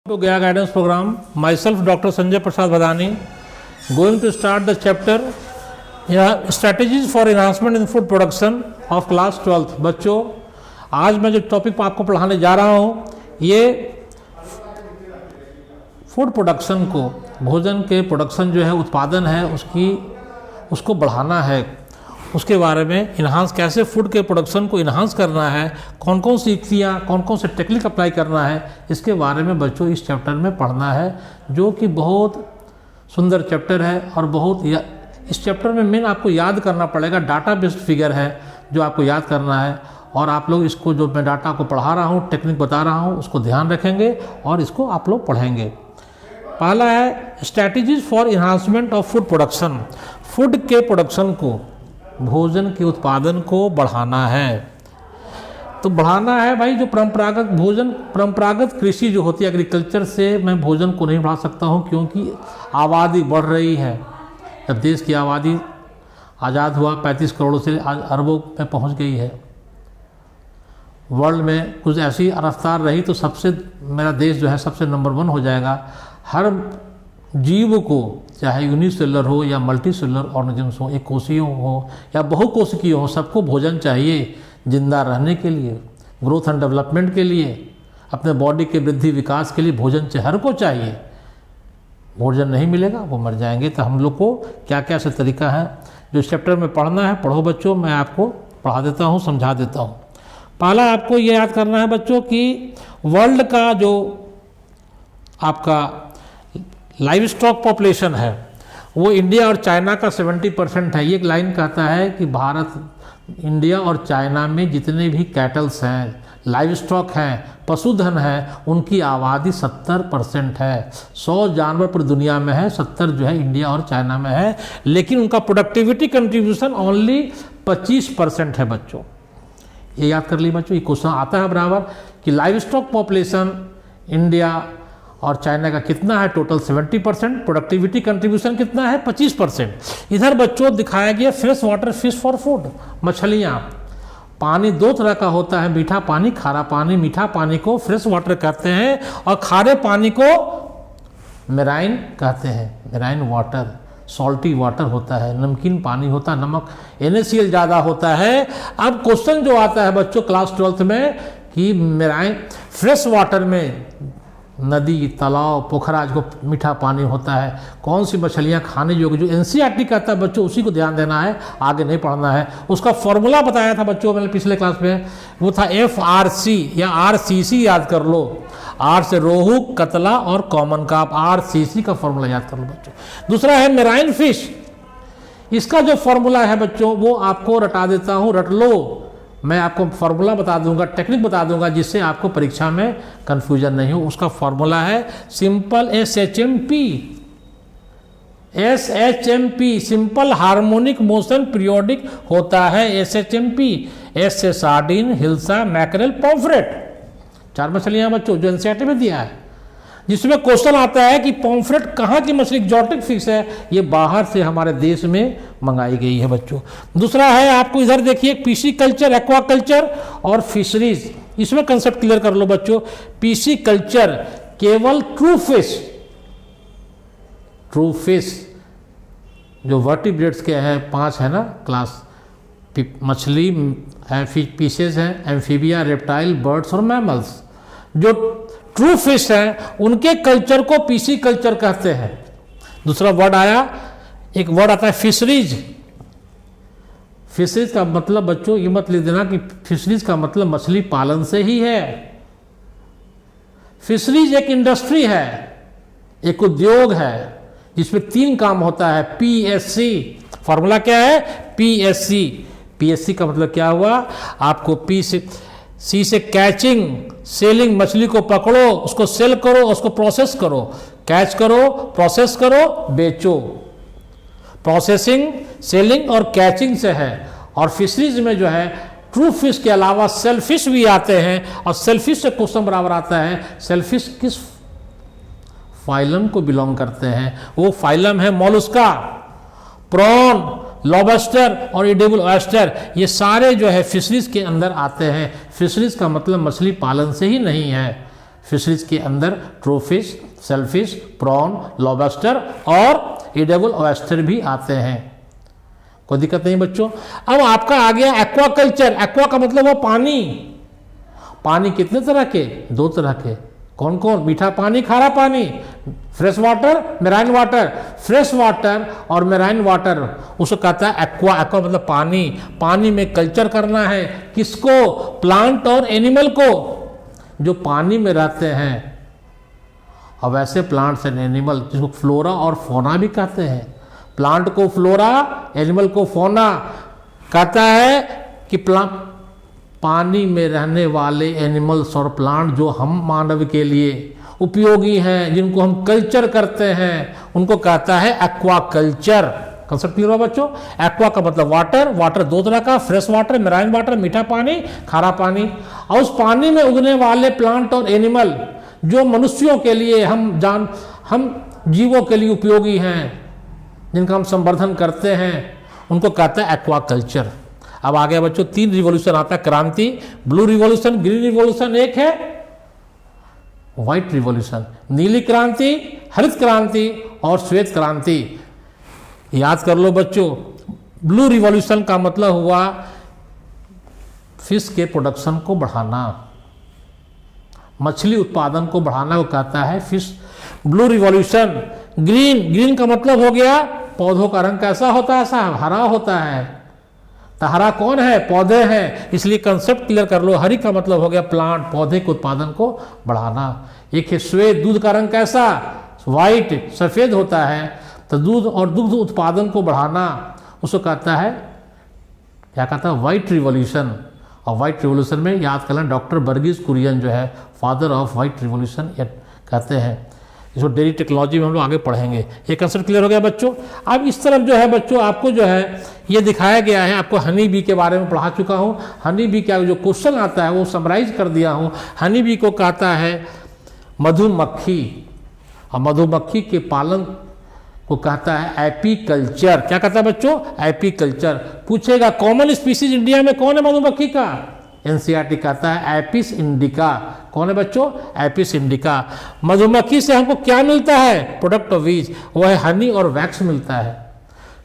To Gaya Guidance Program, myself Dr. Sanjay Prasad Bhadani, going to start the chapter strategies for enhancement in food production of class 12th। बच्चों, आज मैं जो topic आपको पढ़ाने जा रहा हूँ ये फूड प्रोडक्शन को, भोजन के प्रोडक्शन जो है, उत्पादन है उसको बढ़ाना है, उसके बारे में इन्हांस, कैसे फूड के प्रोडक्शन को इन्हांस करना है, कौन कौन सी युक्तियाँ, कौन कौन से टेक्निक अप्लाई करना है, इसके बारे में बच्चों इस चैप्टर में पढ़ना है, जो कि बहुत सुंदर चैप्टर है। और इस चैप्टर में मेन आपको याद करना पड़ेगा, डाटा बेस्ड फिगर है जो आपको याद करना है। और आप लोग इसको, जो मैं डाटा को पढ़ा रहा हूँ, टेक्निक बता रहा हूँ, उसको ध्यान रखेंगे और इसको आप लोग पढ़ेंगे। पहला है strategies for enhancement of food production. Food के प्रोडक्शन को, भोजन के उत्पादन को बढ़ाना है। तो बढ़ाना है भाई, जो परंपरागत भोजन, परंपरागत कृषि जो होती है, एग्रीकल्चर से मैं भोजन को नहीं बढ़ा सकता हूँ, क्योंकि आबादी बढ़ रही है। जब देश की आबादी आज़ाद हुआ 35 करोड़ से आज अरबों में पहुँच गई है। वर्ल्ड में कुछ ऐसी रफ्तार रही तो मेरा देश जो है सबसे नंबर 1 हो जाएगा। हर जीव को, चाहे यूनिसेलुलर हो या मल्टी सेलुलर ऑर्गेनिजम्स हो, एक कोशिकीय हो या बहुकोशिकीय हो, सबको भोजन चाहिए जिंदा रहने के लिए, ग्रोथ एंड डेवलपमेंट के लिए, अपने बॉडी के वृद्धि विकास के लिए भोजन हर को चाहिए। भोजन नहीं मिलेगा वो मर जाएंगे। तो हम लोग को क्या क्या ऐसे तरीका है जो इस चैप्टर में पढ़ना है, पढ़ो बच्चों, मैं आपको पढ़ा देता हूँ, समझा देता हूँ। पहला आपको ये याद करना है बच्चों कि वर्ल्ड का जो आपका लाइव स्टॉक पॉपुलेशन है वो इंडिया और चाइना का 70% है। ये एक लाइन कहता है कि भारत, इंडिया और चाइना में जितने भी कैटल्स हैं, लाइव स्टॉक हैं, पशुधन है, उनकी आबादी 70% है। 100 जानवर पूरी दुनिया में है, 70 जो है इंडिया और चाइना में है, लेकिन उनका प्रोडक्टिविटी कंट्रीब्यूशन ओनली 25% है बच्चों। ये याद कर ली बच्चों, ये क्वेश्चन आता है बराबर कि लाइव स्टॉक पॉपुलेशन इंडिया और चाइना का कितना है, टोटल 70%, प्रोडक्टिविटी कंट्रीब्यूशन कितना है, 25%। इधर बच्चों दिखाया गया fresh water fish for food, मछलियाँ। पानी 2 तरह का होता है, मीठा पानी, खारा पानी। मीठा पानी को फ्रेश वाटर कहते हैं और खारे पानी को मेराइन कहते हैं, मेराइन वाटर। सॉल्टी वाटर होता है, नमकीन पानी होता है, नमक NaCl ज़्यादा होता है। अब क्वेश्चन जो आता है बच्चों क्लास 12th में कि मेराइन फ्रेश वाटर में नदी, तालाब, पोखरा जो मीठा पानी होता है, कौन सी मछलियाँ खाने योग्य, जो NCERT कहता है बच्चों, उसी को ध्यान देना है, आगे नहीं पढ़ना है। उसका फॉर्मूला बताया था बच्चों मैंने पिछले क्लास में, वो था FRC या RCC, याद कर लो। R से रोहू, कतला और कॉमन कार्प, RCC का फॉर्मूला याद कर लो बच्चों। दूसरा है मेराइन फिश, इसका जो फॉर्मूला है बच्चों वो आपको रटा देता हूँ, रट लो। मैं आपको फार्मूला बता दूंगा, टेक्निक बता दूंगा, जिससे आपको परीक्षा में कंफ्यूजन नहीं हो। उसका फार्मूला है simple SHMP, simple harmonic motion periodic होता है SHMP। S से सार्डिन, हिल्सा, मैकरेल, पॉम्फ्रेट, 4 मछलियां बच्चों जो NCERT में दिया है, जिसमें क्वेश्चन आता है कि पॉम्फ्रेट कहाँ की मछली, एक्जोटिक फिश है, ये बाहर से हमारे देश में मंगाई गई है बच्चों। दूसरा है आपको इधर देखिए पीसी कल्चर, एक्वा कल्चर और फिशरीज। इसमें कंसेप्ट क्लियर कर लो बच्चों। पीसी कल्चर केवल ट्रू फिश जो वर्टिब्रेट्स के हैं, 5 है ना क्लास, मछली है, पीसेज हैं, एम्फीबिया, रेप्टाइल, बर्ड्स और मैमल्स। जो ट्रू फिश हैं उनके कल्चर को पीसी कल्चर कहते हैं। दूसरा वर्ड आया, एक वर्ड आता है फिशरीज। फिशरीज का मतलब बच्चों ये मत लिख देना कि फिशरीज का मतलब मछली पालन से ही है। फिशरीज एक इंडस्ट्री है, एक उद्योग है, जिसमें 3 काम होता है। PSC, फॉर्मूला क्या है, PSC का मतलब क्या हुआ, आपको C से कैचिंग, सेलिंग, मछली को पकड़ो, उसको सेल करो, उसको प्रोसेस करो, कैच करो, प्रोसेस करो, बेचो। प्रोसेसिंग, सेलिंग और कैचिंग से है। और फिशरीज में जो है ट्रू फिश के अलावा सेलफिश भी आते हैं, और सेलफिश से क्वेश्चन बराबर आता है, सेलफिश किस फाइलम को बिलोंग करते हैं। वो फाइलम है मोलस्का, प्रॉन, लॉबस्टर और एडिबल ऑयस्टर, ये सारे जो है फिशरीज के अंदर आते हैं। फिशरीज का मतलब मछली पालन से ही नहीं है, फिशरीज के अंदर ट्रोफिश, सेलफिश, प्रॉन, लॉबस्टर और एडेबल ऑयस्टर भी आते हैं। कोई दिक्कत नहीं बच्चों। अब आपका आ गया एक्वाकल्चर। एक्वा का मतलब वो पानी। पानी कितने तरह के? 2 तरह के। कौन कौन? मीठा पानी, खारा पानी, fresh water, marine water. Fresh water और मेराइन वाटर उसको कहता है एक्वा। एक्वा मतलब पानी। पानी में कल्चर करना है। किसको? प्लांट और एनिमल को, जो पानी में रहते हैं। और वैसे प्लांट्स एंड एनिमल जिसको फ्लोरा और फोना भी कहते हैं। प्लांट को फ्लोरा, एनिमल को फोना। कहता है कि पानी में रहने वाले एनिमल्स और प्लांट जो हम मानव के लिए उपयोगी हैं, जिनको हम कल्चर करते हैं, उनको कहता है एक्वाकल्चर। कंसेप्ट क्लियर हुआ बच्चों? एक्वा का मतलब वाटर। वाटर 2 तरह का, फ्रेश वाटर, मेराइन वाटर, मीठा पानी, खारा पानी। और उस पानी में उगने वाले प्लांट और एनिमल जो मनुष्यों के लिए, हम जीवों के लिए उपयोगी हैं, जिनका हम संवर्धन करते हैं, उनको कहता है एक्वाकल्चर। अब आ गया बच्चों 3 रिवॉल्यूशन आता है। क्रांति, ब्लू रिवॉल्यूशन, ग्रीन रिवॉल्यूशन, एक है व्हाइट रिवॉल्यूशन। नीली क्रांति, हरित क्रांति और श्वेत क्रांति। याद कर लो बच्चों, ब्लू रिवॉल्यूशन का मतलब हुआ फिश के प्रोडक्शन को बढ़ाना, मछली उत्पादन को बढ़ाना को कहता है फिश ब्लू रिवॉल्यूशन। ग्रीन का मतलब हो गया पौधों का रंग कैसा होता है? ऐसा हरा होता है। तो हरा कौन है? पौधे हैं, इसलिए कंसेप्ट क्लियर कर लो। हरी का मतलब हो गया प्लांट, पौधे के उत्पादन को बढ़ाना। एक है श्वेत, दूध का रंग कैसा? व्हाइट, सफेद होता है। तो दूध और दुग्ध उत्पादन को बढ़ाना उसको कहता है, क्या कहता है? White revolution. और व्हाइट रिवॉल्यूशन में याद कर लें डॉक्टर वर्गीस कुरियन जो है फादर ऑफ व्हाइट रिवॉल्यूशन कहते हैं। इसको डेयरी टेक्नोलॉजी में हम लोग आगे पढ़ेंगे। ये कंसेप्ट क्लियर हो गया बच्चों। अब इस तरफ जो है बच्चों आपको जो है ये दिखाया गया है। आपको हनी बी के बारे में पढ़ा चुका हूँ। हनी बी का जो क्वेश्चन आता है वो समराइज कर दिया हूँ। हनी बी को कहता है मधुमक्खी, और मधुमक्खी के पालन को कहता है एपीकल्चर। क्या कहता है बच्चों? एपीकल्चर। पूछेगा कॉमन स्पीसीज इंडिया में कौन है मधुमक्खी का? एनसीईआरटी कहता है एपिस इंडिका। कौन है बच्चों? Apis indica. मधुमक्खी से हमको क्या मिलता है? प्रोडक्ट ऑफ वीज, वह है हनी और वैक्स मिलता है।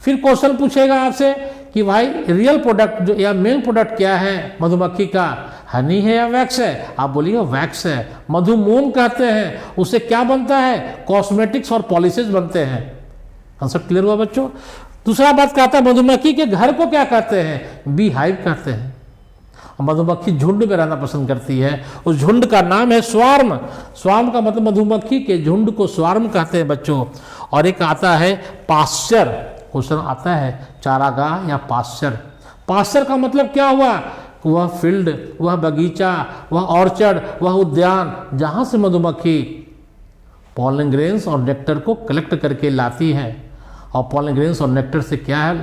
फिर क्वेश्चन पूछेगा आपसे कि भाई रियल प्रोडक्ट जो या मेन प्रोडक्ट क्या है मधुमक्खी का? हनी है या वैक्स है? आप बोलिए वैक्स है। मधुमोम कहते हैं। उससे क्या बनता है? कॉस्मेटिक्स और पॉलिशेज बनते हैं। कंसेप्ट क्लियर हुआ बच्चों? दूसरा बात कहता है मधुमक्खी के घर को क्या कहते हैं? बी हाइव कहते हैं। मधुमक्खी झुंड में रहना पसंद करती है। उस झुंड का नाम है स्वार्म। स्वार्म का मतलब मधुमक्खी के झुंड को स्वार्म कहते हैं बच्चों। और एक आता है पास्चर। क्वेश्चन आता है चारागाह या पास्चर। पास्चर का मतलब क्या हुआ? वह फील्ड, वह बगीचा, वह ऑर्चर्ड, वह उद्यान जहां से मधुमक्खी पॉलन ग्रेन्स और नेक्टर को कलेक्ट करके लाती है। और पॉलन ग्रेन्स और नेक्टर से क्या है?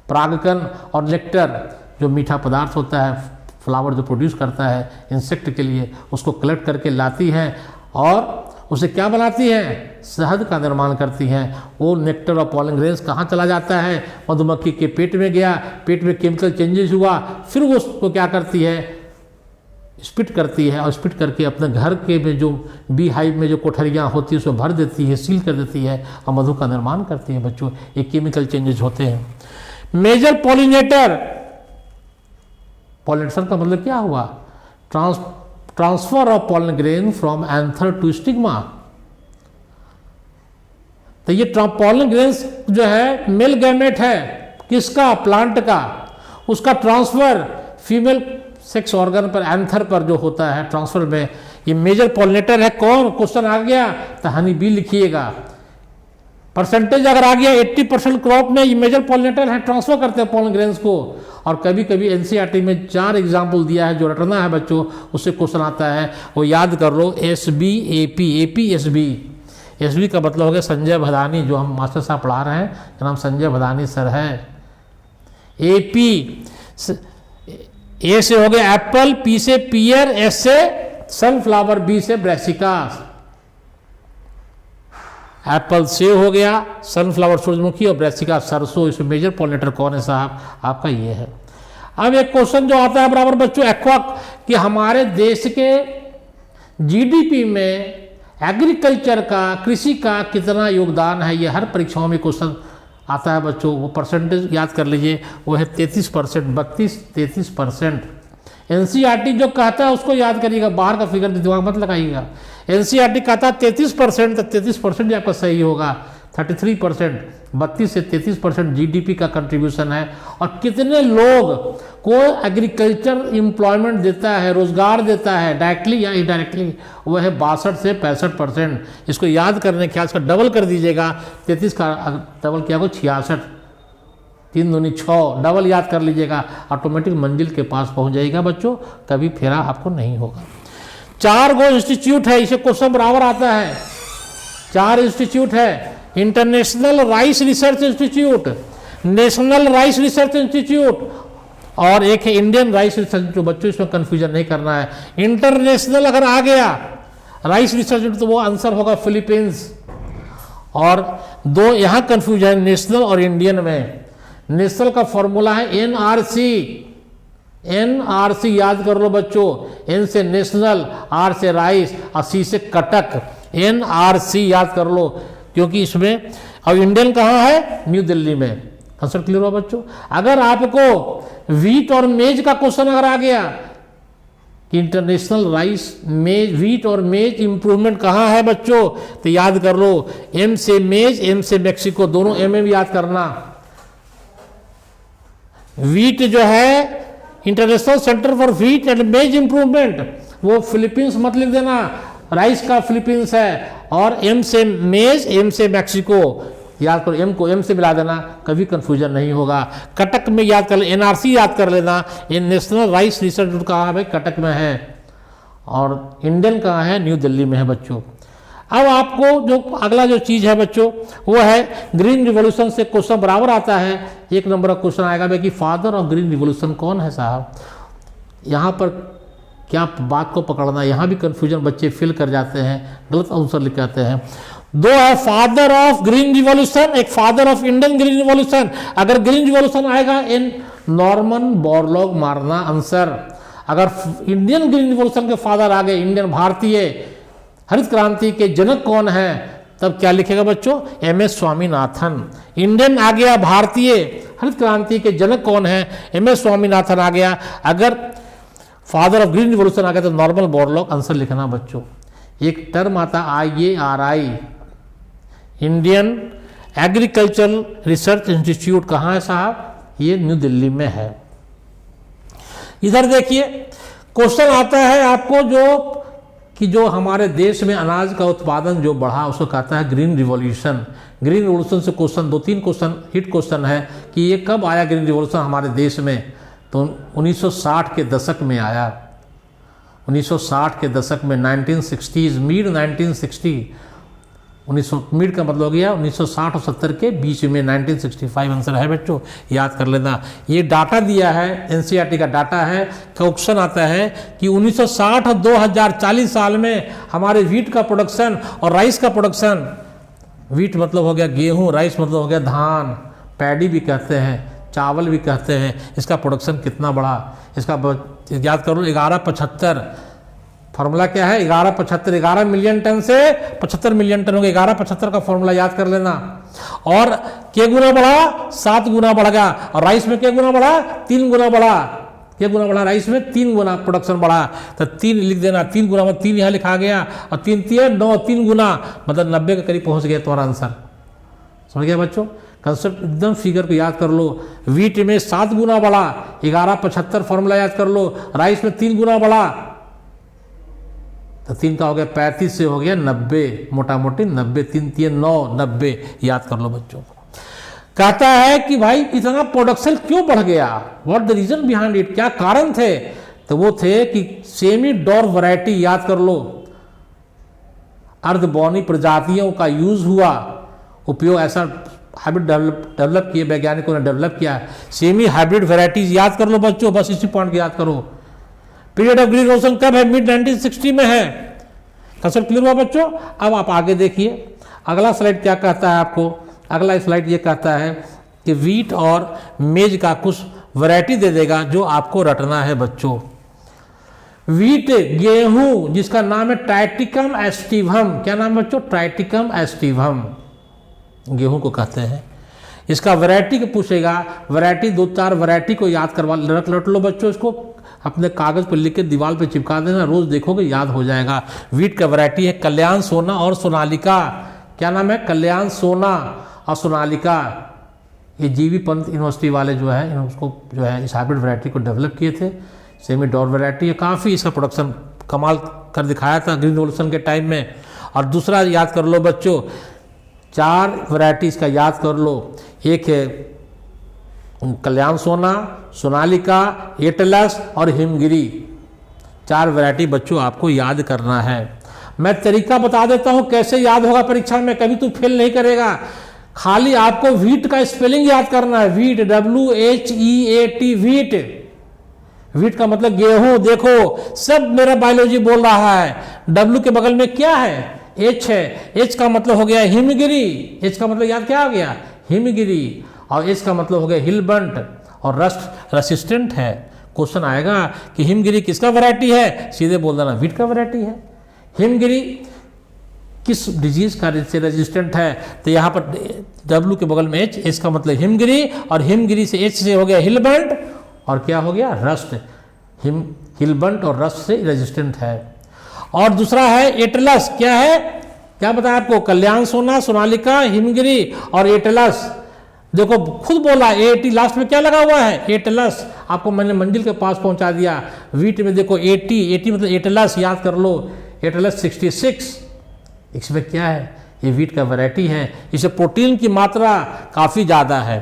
परागकण और नेक्टर जो मीठा पदार्थ होता है, फ्लावर जो प्रोड्यूस करता है इंसेक्ट के लिए, उसको कलेक्ट करके लाती हैं और उसे क्या बनाती हैं? शहद का निर्माण करती हैं। वो नेक्टर और पॉलन ग्रेन्स कहाँ चला जाता है? मधुमक्खी के पेट में गया, पेट में केमिकल चेंजेस हुआ, फिर वो उसको क्या करती है? स्पिट करती है। और स्पिट करके अपने घर के में जो बी हाइव में जो कोठरियाँ होती है उसमें भर देती है, सील कर देती है और मधु का निर्माण करती है बच्चों। ये केमिकल चेंजेस होते हैं। मेजर पॉलिनेटर, पॉलिनेशन का मतलब क्या हुआ? Transfer of pollen grain from anther to stigma. तो ये पॉलन ग्रेन्स जो है मेल गैमेट है किसका? प्लांट का। उसका ट्रांसफर फीमेल सेक्स ऑर्गन पर एंथर पर जो होता है ट्रांसफर में, ये मेजर पॉलिनेटर है। कौन? क्वेश्चन आ गया तो हनी बी लिखिएगा। परसेंटेज अगर आ गया 80% क्रॉप में ये मेजर पॉलिनेटर है, ट्रांसफर करते हैं पॉलन ग्रेन्स को। और कभी कभी एनसीईआरटी में 4 एग्जाम्पल दिया है जो रटना है बच्चों, उससे क्वेश्चन आता है, वो याद कर लो। SB AP AP SB। SB का मतलब हो गया संजय भदानी, जो हम मास्टर साहब पढ़ा रहे हैं, का नाम संजय भदानी सर है। AP A से हो गया एप्पल, P से पियर, S से सनफ्लावर, B से ब्रैसिका। एप्पल सेव हो गया, सनफ्लावर सूरजमुखी और ब्रैसिका सरसों। इसमें मेजर पॉलिनेटर कौन है साहब? आपका ये है। अब एक क्वेश्चन जो आता है बराबर बच्चों एक्वा कि हमारे देश के जीडीपी में एग्रीकल्चर का, कृषि का कितना योगदान है, ये हर परीक्षाओं में क्वेश्चन आता है बच्चों। वो परसेंटेज याद कर लीजिए, वो है 33%, 32-33%। एनसीईआरटी जो कहता है उसको याद करिएगा, बाहर का फिगर दिमाग मत लगाइएगा। एनसीईआरटी कहता है 33%, तो 33% ही आपका सही होगा। 33%, 32 से 33% जीडीपी का कंट्रीब्यूशन है। और कितने लोग को एग्रीकल्चर एम्प्लॉयमेंट देता है, रोजगार देता है डायरेक्टली या इनडायरेक्टली, वह है 62 से 65%। इसको याद करने के इसका डबल कर दीजिएगा, 33 का डबल किया को 66, 3 दूनी 6, डबल याद कर लीजिएगा, ऑटोमेटिक मंजिल के पास पहुंच जाएगा बच्चों, कभी फेरा आपको नहीं होगा। 4 गो इंस्टीट्यूट है, इसे क्वेश्चन बराबर आता है। 4 इंस्टीट्यूट है, international rice research institute, national rice research institute, और एक है इंडियन राइस रिसर्च इंस्टीट्यूट। बच्चों इसमें कंफ्यूजन नहीं करना है। इंटरनेशनल अगर आ गया राइस रिसर्च इंस्टीट्यूट तो वो आंसर होगा फिलीपींस। और 2 यहाँ कंफ्यूजन नेशनल और इंडियन में। नेशनल का फॉर्मूला है एनआरसी, एनआरसी याद कर लो बच्चों। एन से नेशनल, आर से राइस और सी से कटक, एनआरसी याद कर लो, क्योंकि इसमें। और इंडियन कहाँ है? न्यू दिल्ली में। कंसेप्ट क्लियर हुआ बच्चों। अगर आपको वीट और मेज का क्वेश्चन अगर आ गया कि इंटरनेशनल राइस मेज, वीट और मेज इंप्रूवमेंट कहाँ है बच्चों, तो याद कर लो एम से मेज, एम से मैक्सिको, दोनों एम याद करना। वीट जो है international centre for wheat and मेज इंप्रूवमेंट, वो फिलीपींस मत लिख देना, राइस का फिलीपींस है। और एम से मेज, एम से मैक्सिको याद करो, एम को एम से मिला देना, कभी कंफ्यूजन नहीं होगा। कटक में याद कर ले, एनआरसी याद कर लेना। ये नेशनल राइस रिसर्च इंस्टीट्यूट कहाँ है? कटक में है। और इंडियन कहाँ है? न्यू दिल्ली में है बच्चों। अब आपको जो अगला जो चीज़ है बच्चों वो है ग्रीन रिवॉल्यूशन से क्वेश्चन बराबर आता है। 1 नंबर का क्वेश्चन आएगा भाई कि फादर ऑफ ग्रीन रिवॉल्यूशन कौन है साहब। यहाँ पर क्या बात को पकड़ना, यहाँ भी कंफ्यूजन बच्चे फिल कर जाते हैं, गलत आंसर लिख आते हैं। 2 है फादर ऑफ ग्रीन रिवॉल्यूशन, एक father of Indian green revolution. अगर ग्रीन रिवॉल्यूशन आएगा इन नॉर्मन बोरलॉग मारना आंसर। अगर इंडियन ग्रीन रिवॉल्यूशन के फादर आ गए, इंडियन भारतीय हरित क्रांति के जनक कौन है, तब क्या लिखेगा बच्चों? एमएस स्वामीनाथन। इंडियन आ गया, भारतीय हरित क्रांति के जनक कौन है? एमएस स्वामीनाथन आ गया। अगर फादर ऑफ ग्रीन रिवॉल्यूशन आ गया तो नॉर्मल बोरलॉग आंसर लिखना बच्चों। एक टर्म आता IARI, Indian agricultural research institute, कहाँ है साहब? ये न्यू दिल्ली में है। इधर देखिए क्वेश्चन आता है आपको जो हमारे देश में अनाज का उत्पादन जो बढ़ा उसको कहता है ग्रीन रिवॉल्यूशन। ग्रीन रिवॉल्यूशन से क्वेश्चन 2-3 क्वेश्चन हिट क्वेश्चन है कि ये कब आया ग्रीन रिवॉल्यूशन हमारे देश में, तो 1960 के दशक में आया। 1960 के दशक में 1960s, मिड 1960, 1900 मिड का मतलब हो गया 1960 और 70 के बीच में, 1965 आंसर है बच्चों, याद कर लेना। ये डाटा दिया है, एनसीईआरटी का डाटा है। क्वेश्चन आता है कि 1960 और 2040 साल में हमारे वीट का प्रोडक्शन और राइस का प्रोडक्शन, वीट मतलब हो गया गेहूं, राइस मतलब हो गया धान, पैडी भी कहते हैं, चावल भी कहते हैं, इसका प्रोडक्शन कितना बढ़ा, इसका याद करो 1175। फार्मूला क्या है? 1175, 11 मिलियन टन से 75 मिलियन टन हो गया, 1175 का फार्मूला याद कर लेना। और क्या गुना बढ़ा? 7 गुना बढ़ गया। और राइस में क्या गुना बढ़ा? 3 गुना बढ़ा। क्या गुना बढ़ा? राइस में 3 गुना प्रोडक्शन बढ़ा। तो 3 लिख देना, 3 गुना मतलब 3 यहाँ लिखा गया, और 3 3 9, 3 गुना मतलब 90 के करीब पहुंच गया तुम्हारा आंसर। समझ गया बच्चों? कंसेप्ट एकदम फिगर को याद कर लो। वीट में 7 गुना बढ़ा, 1175 फार्मूला याद कर लो। राइस में 3 गुना बढ़ा, तो 3 का हो गया 35 से हो गया 90, मोटा मोटी 90, 3 3 9, 90 याद कर लो बच्चों। कहता है कि भाई इतना प्रोडक्शन क्यों बढ़ गया, what the reason behind it, क्या कारण थे? तो वो थे कि सेमी डॉर वैरायटी याद कर लो, अर्धबौनी प्रजातियों का यूज हुआ, उपयोग, ऐसा हाइब्रिड डेवलप किए, वैज्ञानिकों ने डेवलप किया। सेमी हाइब्रिड वैरायटीज याद कर लो बच्चों, बस इसी पॉइंट को याद करो। पीरियड ऑफ ग्रीन रिवॉल्यूशन कब है? मिड 1960 में है। कंसेप्ट क्लियर हुआ बच्चों? अब आप आगे देखिए अगला स्लाइड क्या कहता है आपको। अगला स्लाइड ये कहता है कि वीट और मेज का कुछ वैरायटी दे देगा जो आपको रटना है बच्चों। वीट गेहूं जिसका नाम है ट्राइटिकम एस्टिवम, क्या नाम है बच्चों? ट्राइटिकम एस्टिवम गेहूं को कहते हैं। इसका वैरायटी को पूछेगा, वैरायटी 2-4 वैरायटी को याद करवा रट लो बच्चों, इसको अपने कागज पर लिख के दीवार पे चिपका देना, रोज देखोगे याद हो जाएगा। वीट का वैरायटी है कल्याण सोना और सोनालिका। क्या नाम है? कल्याण सोना और सोनालिका। ये जीवी पंत यूनिवर्सिटी वाले जो है उसको जो है इस हाइब्रिड वैरायटी को डेवलप किए थे। सेमी डॉर वैरायटी है, काफ़ी इसका प्रोडक्शन कमाल कर दिखाया था ग्रीन रिवॉल्यूशन के टाइम में। और दूसरा याद कर लो बच्चों, 4 वैरायटी इसका याद कर लो। एक है कल्याण सोना, सोनालिका, एटलस और हिमगिरी। 4 वैरायटी बच्चों आपको याद करना है। मैं तरीका बता देता हूं कैसे याद होगा परीक्षा में, कभी तू फेल नहीं करेगा। खाली आपको वीट का स्पेलिंग याद करना है, वीट WHEAT वीट। वीट का मतलब गेहूं। देखो सब मेरा बायोलॉजी बोल रहा है। W के बगल में क्या है? H है। H का मतलब हो गया हिमगिरी। H का मतलब याद क्या हो गया? हिमगिरी। और H का मतलब हो गया हिलबंट और रस्ट रेसिस्टेंट है। क्वेश्चन आएगा कि हिमगिरी किसका वैरायटी है, सीधे बोल देना वीट का वैरायटी है। हिमगिरी किस डिजीज का से रेजिस्टेंट है, तो यहाँ पर W के बगल में H, H का मतलब हिमगिरी, और हिमगिरी से H से हो गया हिलबंट और क्या हो गया? रस्ट। हिलबंट और रस्ट से रेजिस्टेंट है। और दूसरा है एटलस। क्या है? क्या बताया आपको? कल्याण सोना, सोनालिका, हिमगिरी और एटलस। देखो खुद बोला AT लास्ट में क्या लगा हुआ है? एटलस। आपको मैंने मंजिल के पास पहुंचा दिया। वीट में देखो AT मतलब एटलस, याद कर लो। एटलस 66 इसमें क्या है? ये वीट का वैरायटी है। इसे प्रोटीन की मात्रा काफ़ी ज़्यादा है,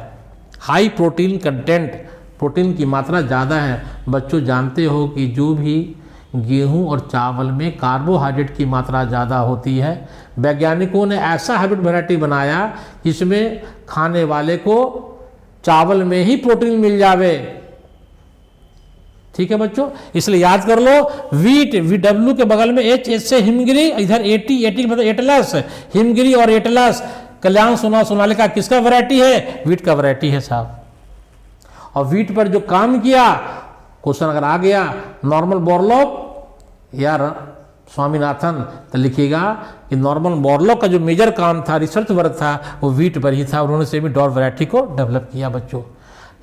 हाई प्रोटीन कंटेंट, प्रोटीन की मात्रा ज़्यादा है। बच्चों जानते हो कि जो भी गेहूं और चावल में कार्बोहाइड्रेट की मात्रा ज़्यादा होती है, वैज्ञानिकों ने ऐसा हाइब्रिड वैरायटी बनाया जिसमें खाने वाले को चावल में ही प्रोटीन मिल जावे। ठीक है बच्चों, इसलिए याद कर लो वीट, W के बगल में H से हिमगिरी, इधर AT मतलब एटलस। हिमगिरी और एटलस। कल्याण सोना, सोनालिका किसका वैरायटी है? वीट का वैरायटी है साहब। और वीट पर जो काम किया, क्वेश्चन अगर आ गया नॉर्मन बोरलॉग या स्वामीनाथन, तो लिखिएगा कि नॉर्मन बोरलॉग का जो मेजर काम था, रिसर्च वर्क था, वो वीट पर ही था। उन्होंने सेमी डॉर वैरायटी को डेवलप किया बच्चों।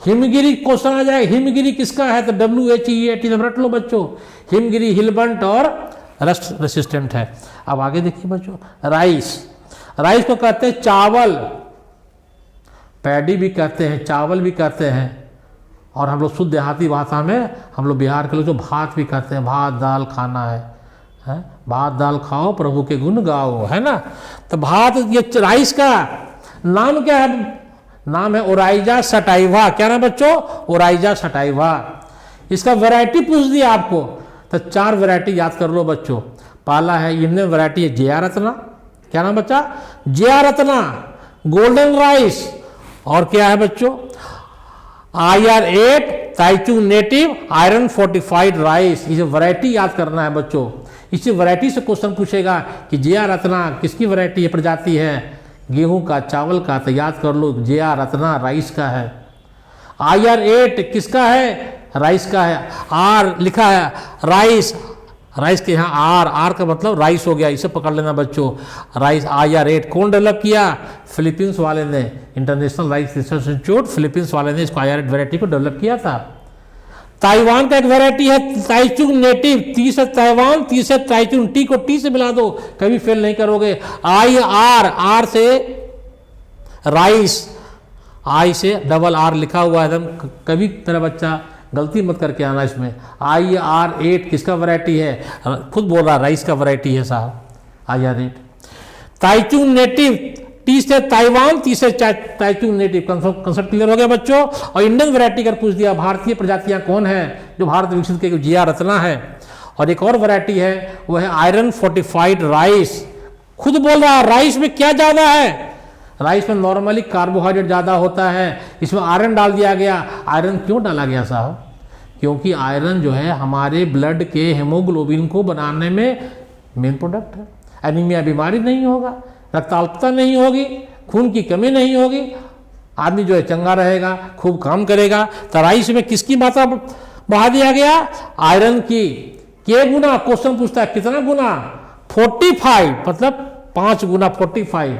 हिमगिरी क्वेश्चन आ जाए, हिमगिरी किसका है? तो WHEAT रट लो बच्चों। हिमगिरी हिलबंट और रस्ट रेसिस्टेंट है। अब आगे देखिए बच्चों, राइस। राइस को कहते हैं चावल, पैडी भी कहते हैं, चावल भी कहते हैं, और हम लोग शुद्ध देहाती भाषा में हम लोग बिहार के लोग जो भात भी कहते हैं। भात दाल खाना है, भात दाल खाओ प्रभु के गुण गाओ, है ना। तो भात, ये राइस का नाम क्या है? नाम है ओराइजा सटाइवा। क्या नाम बच्चों? Oryza sativa. इसका वैरायटी पूछ दिया आपको, तो 4 वैरायटी याद कर लो बच्चों। पहला है इंडियन वैरायटी है जया रत्ना। क्या नाम बच्चा? Jaya Ratna, golden rice. और क्या है बच्चों? IR8 Taichung native iron fortified rice. इसे वैरायटी याद करना है बच्चों। इसी वैरायटी से क्वेश्चन पूछेगा कि जया रत्ना किसकी वैरायटी है, प्रजाति है? गेहूं का, चावल का, तो याद कर लो जया रत्ना राइस का है। IR8 किसका है? राइस का है। R लिखा है राइस, राइस के यहाँ R का मतलब राइस हो गया, इसे पकड़ लेना बच्चों। राइस IR8 कौन डेवलप किया? फिलीपींस वाले ने, international rice research institute Philippines वाले ने इसको IR8 वैरायटी को डेवलप किया था। ताइवान का एक वैरायटी है ताइचुंग नेटिव। टी से ताइवान, टी से ताइचुंग, टी को टी से मिला दो, कभी फेल नहीं करोगे। R से राइस, I से R लिखा हुआ है एकदम, कभी मेरा बच्चा गलती मत करके आना इसमें। IR8 किसका वैरायटी है? खुद बोल रहा राइस का वैरायटी है साहब IR8। ताइचुंग नेटिव, टी से ताइवान, टी से ताइचुंग नेटिव। कंसेप्ट क्लियर हो गया बच्चों। और इंडियन वैरायटी कर पूछ दिया, भारतीय प्रजातियां कौन है जो भारत विकसित की? जया रत्ना है। और एक और वैरायटी है, वो है आयरन फोर्टिफाइड राइस। खुद बोल रहा है राइस में क्या ज्यादा है? राइस में नॉर्मली कार्बोहाइड्रेट ज़्यादा होता है, इसमें आयरन डाल दिया गया। आयरन क्यों डाला गया साहब? क्योंकि आयरन जो है हमारे ब्लड के हेमोग्लोबिन को बनाने में मेन प्रोडक्ट है। एनीमिया बीमारी नहीं होगा, रक्ताल्पता नहीं होगी, खून की कमी नहीं होगी, आदमी जो है चंगा रहेगा, खूब काम करेगा। तो राइस में किसकी मात्रा बढ़ा दिया गया? आयरन की। के गुना, क्वेश्चन पूछता है कितना गुना, 45, मतलब 5 गुना 45,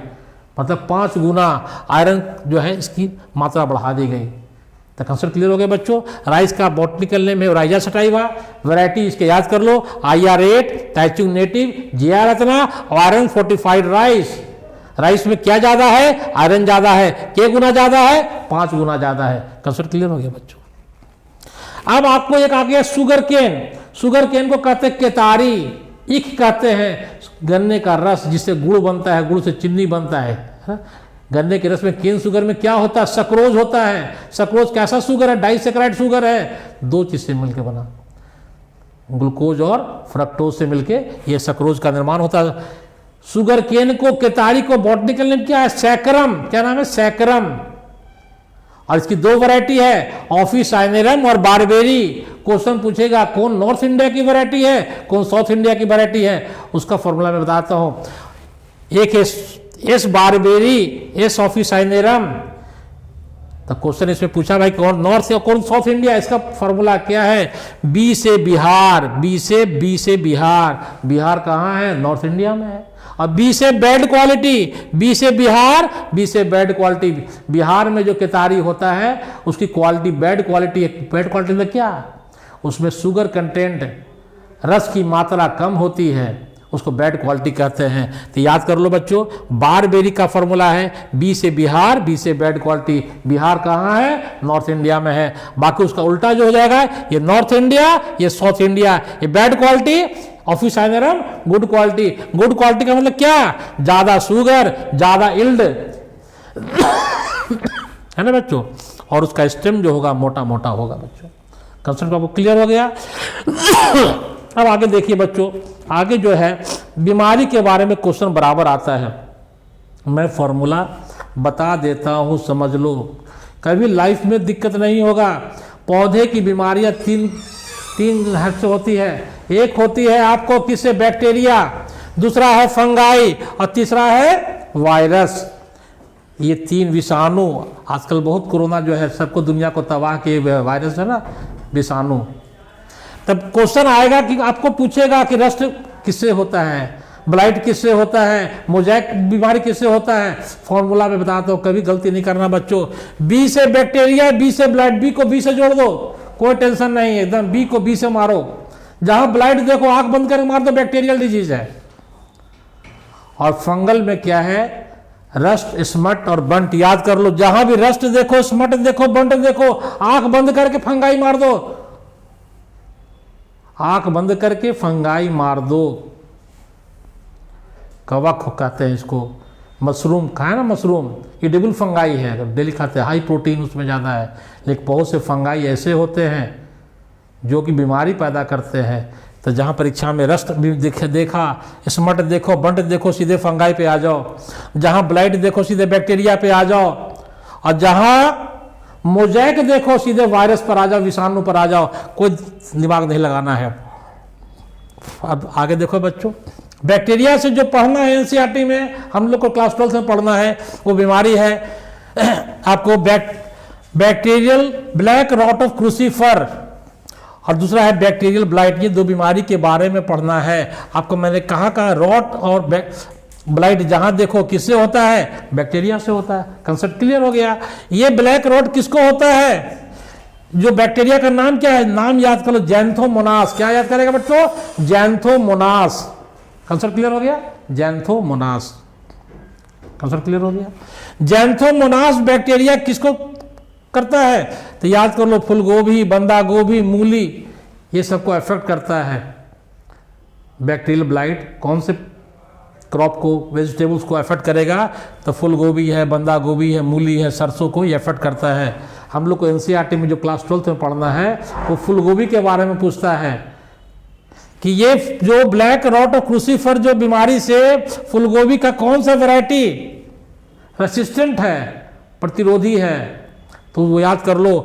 मतलब 5 गुना आयरन जो है इसकी मात्रा बढ़ा दी गई। तो कंसेप्ट क्लियर हो गया बच्चों। राइस का बॉटनिकल नेम है राइजा सटाइवा, वैरायटी इसके याद कर लो, IR8 तैचुंग नेटिव, GR Ratna, iron fortified rice. Rice में क्या ज्यादा है, आयरन ज्यादा है, के गुना ज्यादा है, 5 गुना ज्यादा है। कंसेप्ट क्लियर हो गया बच्चों। अब आपको एक आ गया शुगर केन। शुगर केन को कहते हैं केतारी, इख कहते हैं गन्ने का रस जिससे गुड़ बनता है, गुड़ से चीनी बनता है। गन्ने के रस में केन शुगर में क्या होता है, सक्रोज होता है। सक्रोज कैसा शुगर है, डाइसेक्राइड शुगर है, 2 चीज से मिलकर बना, ग्लूकोज और फ्रक्टोज से मिलके ये सक्रोज का निर्माण होता है। शुगर केन को, केतारी को बॉटनिकल नेम क्या है, सैकरम। क्या नाम है, सैकरम। और इसकी 2 वैरायटी है, ऑफिसाइनेरम और बारबेरी। क्वेश्चन पूछेगा कौन नॉर्थ इंडिया की वैरायटी है, कौन साउथ इंडिया की वैरायटी है, उसका फॉर्मूला मैं बताता हूं। एक एस बारबेरी, एस ऑफिसाइनेरम। तो क्वेश्चन इसमें पूछा भाई कौन नॉर्थ या कौन साउथ इंडिया, इसका फॉर्मूला क्या है, बी से बिहार, बी से बिहार। बिहार कहाँ है, नॉर्थ इंडिया में है। और बी से बैड क्वालिटी, बी से बिहार, बी से बैड क्वालिटी। बिहार में जो केतारी होता है उसकी क्वालिटी बैड क्वालिटी है। बैड क्वालिटी में क्या, उसमें शुगर कंटेंट, रस की मात्रा कम होती है, उसको बैड क्वालिटी कहते हैं। तो याद कर लो बच्चों, बारबेरी का फॉर्मूला है बी से बिहार, बी से बैड क्वालिटी। बिहार कहाँ है, नॉर्थ इंडिया में है। बाकी उसका उल्टा जो हो जाएगा, ये नॉर्थ इंडिया, ये साउथ इंडिया। ये बैड क्वालिटी, ऑफिसाइनेरम गुड क्वालिटी। गुड क्वालिटी का मतलब क्या, ज्यादा शुगर, ज्यादा इल्ड है ना बच्चों। और उसका स्टेम जो होगा मोटा मोटा होगा बच्चों। कंसेप्ट आपको क्लियर हो गया। अब आगे देखिए बच्चों, आगे जो है बीमारी के बारे में क्वेश्चन बराबर आता है। मैं फॉर्मूला बता देता हूं, समझ लो, कभी लाइफ में दिक्कत नहीं होगा। पौधे की बीमारियां तीन हद से होती है। एक होती है आपको किससे, बैक्टीरिया, दूसरा है फंगाई और तीसरा है वायरस। ये 3 विषाणु, आजकल बहुत कोरोना जो है सबको दुनिया को तबाह किए वायरस है ना, विषाणु। तब क्वेश्चन आएगा कि आपको पूछेगा कि रस्ट किससे होता है, ब्लाइट किससे होता है, मोजैक बीमारी किससे होता है। फॉर्मूला में बताता हूँ, कभी गलती नहीं करना बच्चों। बी से बैक्टीरिया, बी से ब्लाइट, बी को बी से जोड़ दो, कोई टेंशन नहीं है, एकदम बी को बी से मारो। जहां ब्लाइट देखो आंख बंद करके मार दो, बैक्टीरियल डिजीज है। और फंगल में क्या है, रस्ट, स्मट और बंट। याद कर लो, जहां भी रस्ट देखो, स्मट देखो, बंट देखो, आंख बंद करके फंगाई मार दो, आंख बंद करके फंगाई मार दो। कवक कहते हैं इसको। मशरूम खाए ना, मशरूम एडिबल फंगाई है, अगर डेली खाते हैं, हाई प्रोटीन उसमें ज़्यादा है। लेकिन बहुत से फंगाई ऐसे होते हैं जो कि बीमारी पैदा करते हैं। तो जहाँ परीक्षा में रस्ट भी देखा, स्मट देखो, बंट देखो, सीधे फंगाई पे आ जाओ। जहाँ ब्लाइट देखो, सीधे बैक्टीरिया पे आ जाओ। और जहाँ मोजैक देखो, सीधे वायरस पर आ जाओ, विषाणु पर आ जाओ, कोई दिमाग नहीं लगाना है। अब आगे देखो बच्चों, बैक्टीरिया से जो पढ़ना है एनसीईआरटी में, हम लोग को क्लास 12 में पढ़ना है, वो बीमारी है आपको bacterial black rot of crucifer और दूसरा है बैक्टीरियल ब्लाइट। ये 2 बीमारी के बारे में पढ़ना है आपको। मैंने कहा रॉट और ब्लाइट जहां देखो किससे होता है, बैक्टीरिया से होता है। कंसेप्ट क्लियर हो गया। ये ब्लैक रॉट किसको होता है, जो बैक्टीरिया का नाम क्या है, नाम याद करो, जैंथोमोनास। क्या याद करेगा बच्चों, जैंथोमोनास। कंसेप्ट क्लियर हो गया, जैंथोमोनास। कंसेप्ट क्लियर हो गया। जैंथोमोनास बैक्टीरिया किसको करता है, तो याद कर लो, फूल गोभी, बंदा गोभी, मूली, ये सबको अफेक्ट करता है। बैक्टीरियल ब्लाइट कौन से क्रॉप को, वेजिटेबल्स को अफेक्ट करेगा, तो फूल गोभी है, बंदा गोभी है, मूली है, सरसों को ये अफेक्ट करता है। हम लोग को एनसीईआरटी में जो क्लास 12 में पढ़ना है वो फूल गोभी के बारे में पूछता है कि ये जो ब्लैक रॉट ऑफ क्रूसीफर जो बीमारी से फूल गोभी का कौन सा वैरायटी रेसिस्टेंट है, प्रतिरोधी है, तो वो याद कर लो।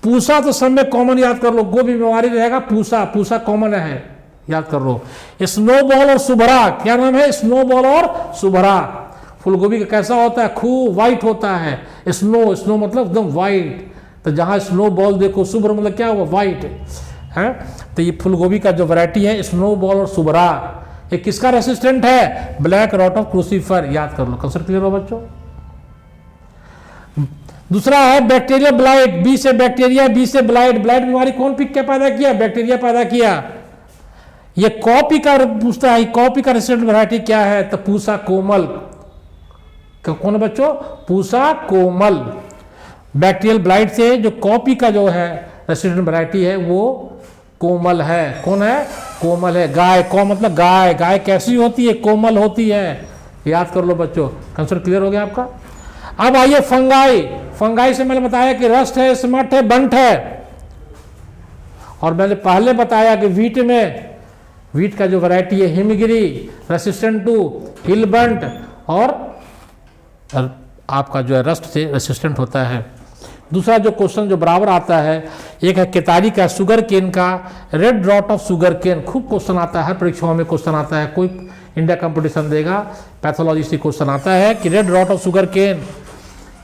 पूसा तो सब में कॉमन याद कर लो, गोभी बीमारी रहेगा, पूसा, पूसा कॉमन है, याद कर लो। स्नोबॉल और सुभरा, क्या नाम है, स्नोबॉल और सुभरा। फूलगोभी का कैसा होता है, खूब वाइट होता है। स्नो, स्नो मतलब एकदम वाइट। तो जहां स्नो बॉल देखो, शुभ्र मतलब क्या हुआ, वाइट है। तो ये फूलगोभी का जो वैरायटी है स्नोबॉल और सुबरा, ये किसका रेसिस्टेंट है? Black rot of crucifer. याद कर लो, कंसेप्ट क्लियर हो बच्चों। दूसरा है बैक्टीरिया ब्लाइट, बी से बैक्टीरिया, बी से ब्लाइट। ब्लाइट बीमारी कौन पिक के पैदा किया? बैक्टीरिया पैदा किया। ये कॉपी का पूछता है, कॉपी का रेसिस्टेंट वैरायटी क्या है? तो पूसा कोमल। कौन है बच्चों? पूसा कोमल। बैक्टीरियल ब्लाइट से जो कॉपी का जो है रेसिस्टेंट वैरायटी है वो कोमल है। कौन है? कोमल है। गाय, कौ मतलब गाय। गाय कैसी होती है? कोमल होती है। याद कर लो बच्चों, कंसेप्ट क्लियर हो गया आपका। अब आइए फंगाई। फंगाई से मैंने बताया कि रस्ट है, स्मट है, बंट है। और मैंने पहले बताया कि वीट में, वीट का जो वैरायटी है हिमगिरी, रेसिस्टेंट टू हिलबंट, और आपका जो है रस्ट से रेसिस्टेंट होता है। दूसरा जो क्वेश्चन जो बराबर आता है, एक है केतारी का, शुगर केन का, red rot of sugar cane. खूब क्वेश्चन आता है, हर परीक्षाओं में क्वेश्चन आता है। कोई इंडिया कंपटीशन देगा, पैथोलॉजी से क्वेश्चन आता है कि red rot of sugar cane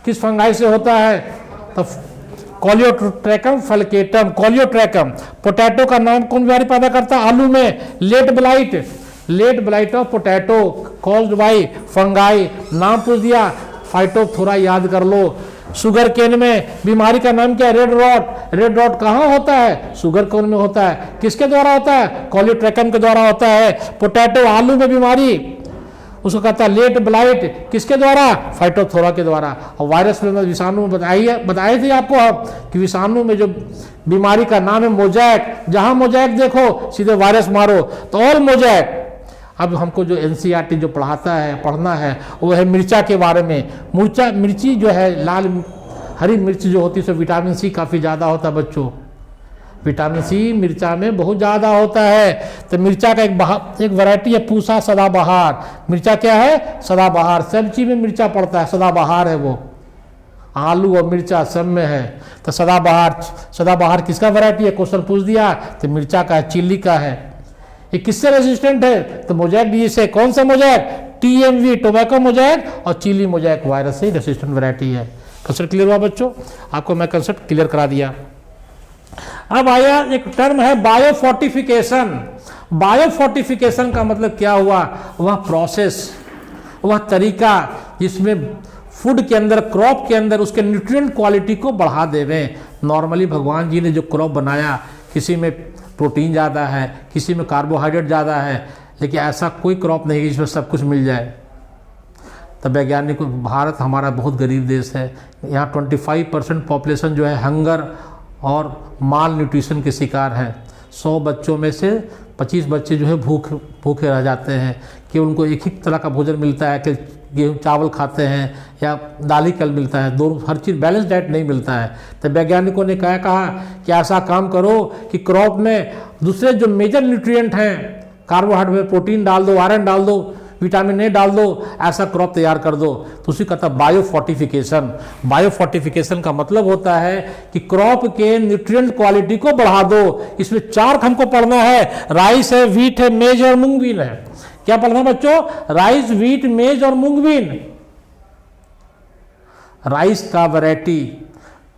किस फंगाई से होता है? तो कॉलियोट्रैकम फलकेटम। कॉलियोट्रैकम। पोटैटो का नाम कौन बीमारी पैदा करता है? आलू में late blight. Late blight of potato caused by fungi. नाम पूछ दिया, फाइटोप्थोरा। याद कर लो। शुगर केन में बीमारी का नाम क्या है? Red rot. रेड रॉट कहाँ होता है? शुगर केन में होता है। किसके द्वारा होता है? कॉलियोट्रैकम के द्वारा होता है। पोटैटो आलू में बीमारी, उसको कहता है लेट ब्लाइट। किसके द्वारा? फाइटोप्थोरा के द्वारा। और वायरस में विषाणु में बताए थे आपको अब कि विषाणु में जो बीमारी का नाम है मोजैक। जहां मोजैक देखो सीधे वायरस मारो, तो ऑल मोजैक। अब हमको जो एनसीईआरटी जो पढ़ाता है, पढ़ना है, वो है मिर्चा के बारे में। मिर्ची जो है, लाल हरी मिर्च जो होती है उसमें विटामिन सी काफ़ी ज़्यादा होता है बच्चों। विटामिन सी मिर्चा में बहुत ज़्यादा होता है। तो मिर्चा का एक वैरायटी है पूसा सदाबहार। मिर्चा क्या है? सदाबहार। सब चीज़ में मिर्चा पड़ता है, सदाबहार है वो। आलू और मिर्चा सब में है। तो सदाबहार, सदाबहार किसका वैरायटी है? क्वेश्चन पूछ दिया। तो मिर्चा का है, चिल्ली का है। ये किससे रेजिस्टेंट है? तो मोजैक डिजीज से। कौन सा मोजैक? टीएमवी, टोबैको मोजैक, और चिली मोजैक वायरस से रेजिस्टेंट वैरायटी है। कंसेप्ट क्लियर हुआ बच्चों? आपको मैं कंसेप्ट क्लियर करा दिया। अब आया एक टर्म है बायोफोर्टिफिकेशन। बायोफोर्टिफिकेशन का मतलब क्या हुआ? वह प्रोसेस, वह तरीका जिसमें फूड के अंदर, क्रॉप के अंदर उसके न्यूट्रिएंट क्वालिटी को बढ़ा देवे। नॉर्मली भगवान जी ने जो क्रॉप बनाया, किसी में प्रोटीन ज़्यादा है, किसी में कार्बोहाइड्रेट ज़्यादा है, लेकिन ऐसा कोई क्रॉप नहीं है जिसमें सब कुछ मिल जाए। तब वैज्ञानिक, भारत हमारा बहुत गरीब देश है। यहाँ 25% पॉपुलेशन जो है हंगर और माल न्यूट्रिशन के शिकार है। 100 बच्चों में से 25 बच्चे जो है भूखे रह जाते हैं कि उनको एक ही तरह का भोजन मिलता है, कि गेहूँ चावल खाते हैं या दाल ही कल मिलता है, दोनों हर चीज़ बैलेंस डाइट नहीं मिलता है। तो वैज्ञानिकों ने कहा कि ऐसा काम करो कि क्रॉप में दूसरे जो मेजर न्यूट्रिएंट हैं, कार्बोहाइड्रेट, प्रोटीन डाल दो, आयरन डाल दो, विटामिन ए डाल दो, ऐसा क्रॉप तैयार कर दो। तो उसी कहता बायोफोर्टिफिकेशन। बायोफोर्टिफिकेशन का मतलब होता है कि क्रॉप के न्यूट्रिएंट क्वालिटी को बढ़ा दो। इसमें 4 हमको पढ़ना है, राइस है, व्हीट है, मेज और मूंगबीन है। क्या पढ़ना बच्चों? राइस, व्हीट, मेज और मूंगबीन। राइस का वैरायटी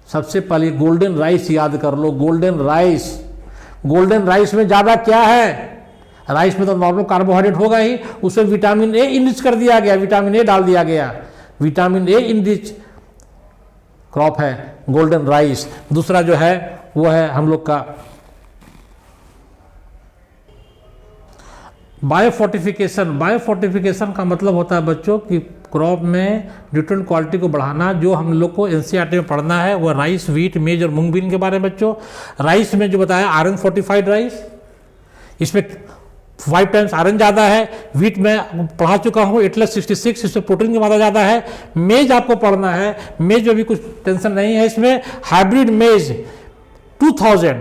सबसे पहले गोल्डन राइस याद कर लो। गोल्डन राइस, गोल्डन राइस में ज्यादा क्या है? राइस में तो नॉर्मल कार्बोहाइड्रेट होगा ही, उसमें विटामिन ए इनरिच कर दिया गया, विटामिन ए डाल दिया गया। विटामिन ए इनरिच क्रॉप है गोल्डन राइस। दूसरा जो है वो है हम लोग का बायोफोर्टिफिकेशन। बायोफोर्टिफिकेशन का मतलब होता है बच्चों कि क्रॉप में न्यूट्रिएंट क्वालिटी को बढ़ाना। जो हम लोग को एनसीईआरटी में पढ़ना है वो राइस, व्हीट, मेज और मूंगबीन के बारे में बच्चों। राइस में जो बताया आयरन फोर्टिफाइड राइस, इसमें 5 टाइम्स आयरन ज़्यादा है। व्हीट में पढ़ा चुका हूँ 8+66, इसमें प्रोटीन की मात्रा ज़्यादा है। मेज आपको पढ़ना है, मेज में भी कुछ टेंशन नहीं है। इसमें हाइब्रिड मेज 2000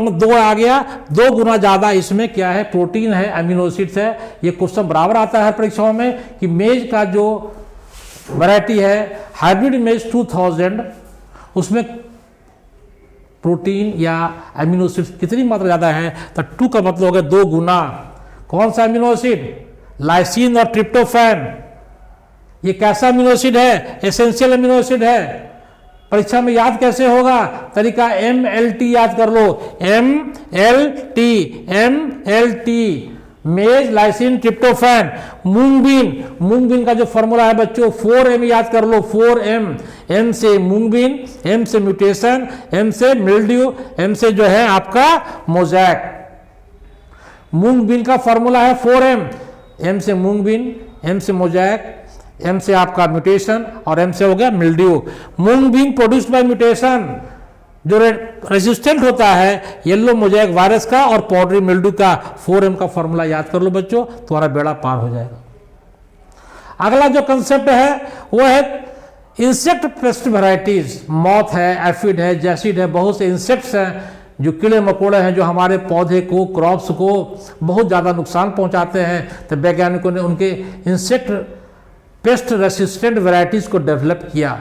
में 2 आ गया, 2 गुना ज़्यादा इसमें क्या है? प्रोटीन है, अमीनो एसिड्स है। ये क्वेश्चन बराबर आता है परीक्षाओं में कि मेज का जो वैरायटी है हाइब्रिड मेज 2000, उसमें प्रोटीन या अमीनो एसिड्स कितनी मात्रा ज़्यादा है? तो 2 का मतलब हो गया 2 गुना। कौन सा अमीनो एसिड? लाइसिन और ट्रिप्टोफैन। ये कैसा अमीनो एसिड है? एसेंशियल अमीनो एसिड है। परीक्षा में याद कैसे होगा? तरीका MLT याद कर लो, MLT, मेज लाइसिन ट्रिप्टोफैन। मूंग बीन का जो फॉर्मूला है बच्चों 4M याद कर लो, 4M। M से मूंग बीन, M से म्यूटेशन, M से मिल्ड्यू, M से जो है आपका मोजैक। मूंग बीन का फॉर्मूला है 4M, M से मूंग बीन, M से मोजैक, M से आपका म्यूटेशन और M से हो गया मिल्ड्यू। मूंग बीन प्रोड्यूस्ड बाय म्यूटेशन जो रेजिस्टेंट होता है येलो मोजैक वायरस का और पाउडरी मिल्ड्यू का। 4M का फॉर्मूला याद कर लो बच्चों, तुम्हारा बेड़ा पार हो जाएगा। अगला जो कंसेप्ट है वो है इंसेक्ट पेस्ट वैरायटीज। मॉथ है, एफिड है, जैसिड है, बहुत से इंसेक्ट्स हैं जो कीड़े मकोड़े हैं जो हमारे पौधे को, क्रॉप्स को बहुत ज़्यादा नुकसान पहुंचाते हैं। तो वैज्ञानिकों ने उनके इंसेक्ट पेस्ट रेसिस्टेंट वैरायटीज को डेवलप किया।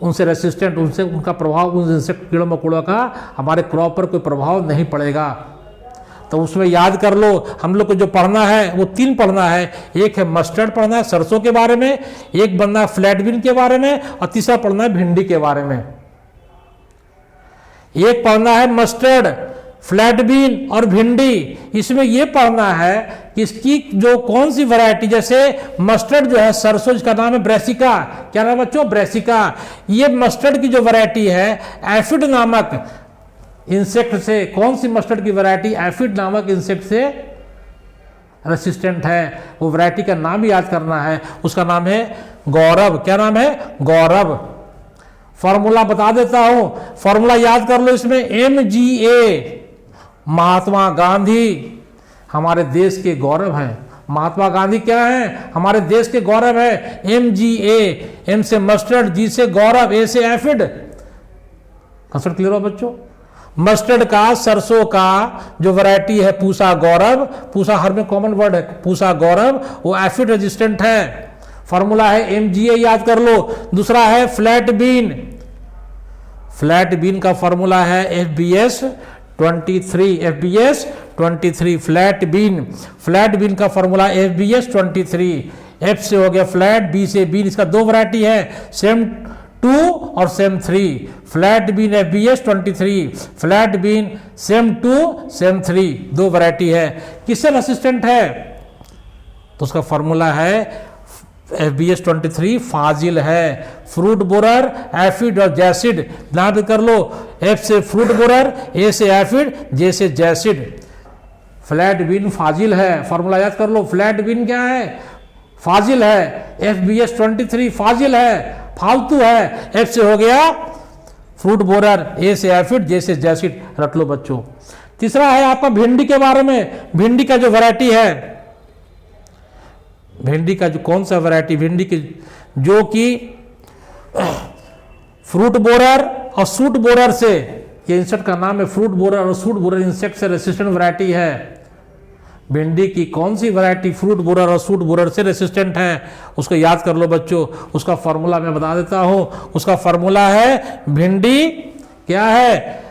उनसे रेसिस्टेंट, उनसे उनका प्रभाव, उन इंसेक्ट कीड़े मकोड़ों का हमारे क्रॉप पर कोई प्रभाव नहीं पड़ेगा। तो उसमें याद कर लो, हम लोग को जो पढ़ना है वो 3 पढ़ना है। एक है मस्टर्ड पढ़ना है सरसों के बारे में, एक पढ़ना है फ्लैट बीन के बारे में और तीसरा पढ़ना है भिंडी के बारे में। एक पढ़ना है मस्टर्ड, फ्लैट बीन और भिंडी। इसमें यह पढ़ना है कि इसकी जो कौन सी वैरायटी, जैसे मस्टर्ड जो है सरसों, इसका नाम है ब्रेसिका। क्या नाम है बच्चों? ब्रेसिका। ये मस्टर्ड की जो वैरायटी है एफिड नामक इंसेक्ट से, कौन सी मस्टर्ड की वैरायटी एफिड नामक इंसेक्ट से रेसिस्टेंट है, वो वैरायटी का नाम याद करना है। उसका नाम है गौरव। क्या नाम है? गौरव। फॉर्मूला बता देता हूं, फॉर्मूला याद कर लो। इसमें MGA, महात्मा गांधी हमारे देश के गौरव हैं। महात्मा गांधी क्या है? हमारे देश के गौरव है। MGA, M से मस्टर्ड, G से गौरव, A से एफिड। कंसेप्ट क्लियर हो बच्चों? मस्टर्ड का, सरसों का जो वैरायटी है पूसा गौरव, पूसा हर में कॉमन वर्ड है, पूसा गौरव, वो एफिड रेजिस्टेंट है। फॉर्मूला है MGA याद कर लो। दूसरा है फ्लैट बीन। फ्लैट बीन का फॉर्मूला है FBS 23 flat bean. Flat bean का फॉर्मूला FBS 23। F से हो गया फ्लैट, B से बीन, इसका 2 वैरायटी है, सेम 2 और same 3। Flat bean FBS 23, flat bean same 2 same 3, 2 variety है। किससे रेसिस्टेंट है? तो उसका फॉर्मूला है FBS 23 फाजिल है। फ्रूट बोरर, एफिड और जैसिड ध्यान कर लो। F से फ्रूट बोरर, A से एफिड, J से जैसिड। फ्लैट बीन फाजिल है, फॉर्मूला याद कर लो। फ्लैट बीन क्या है? फाजिल है। FBS 23 फाजिल है, फालतू है। F से हो गया फ्रूट बोरर, A से एफिड, J से जैसिड। रख लो बच्चों। तीसरा है आपका भिंडी के बारे में। भिंडी का जो वैरायटी है, भिंडी का जो कौन सा वैरायटी, भिंडी की जो कि फ्रूट बोरर और सूट बोरर से, ये इंसेक्ट का नाम है फ्रूट बोरर और सूट बोरर इंसेक्ट से रेसिस्टेंट वैरायटी है। भिंडी की कौन सी वैरायटी फ्रूट बोरर और सूट बोरर से रेसिस्टेंट है, उसको याद कर लो बच्चों। उसका फॉर्मूला मैं बता देता हूं। उसका फॉर्मूला है भिंडी क्या है?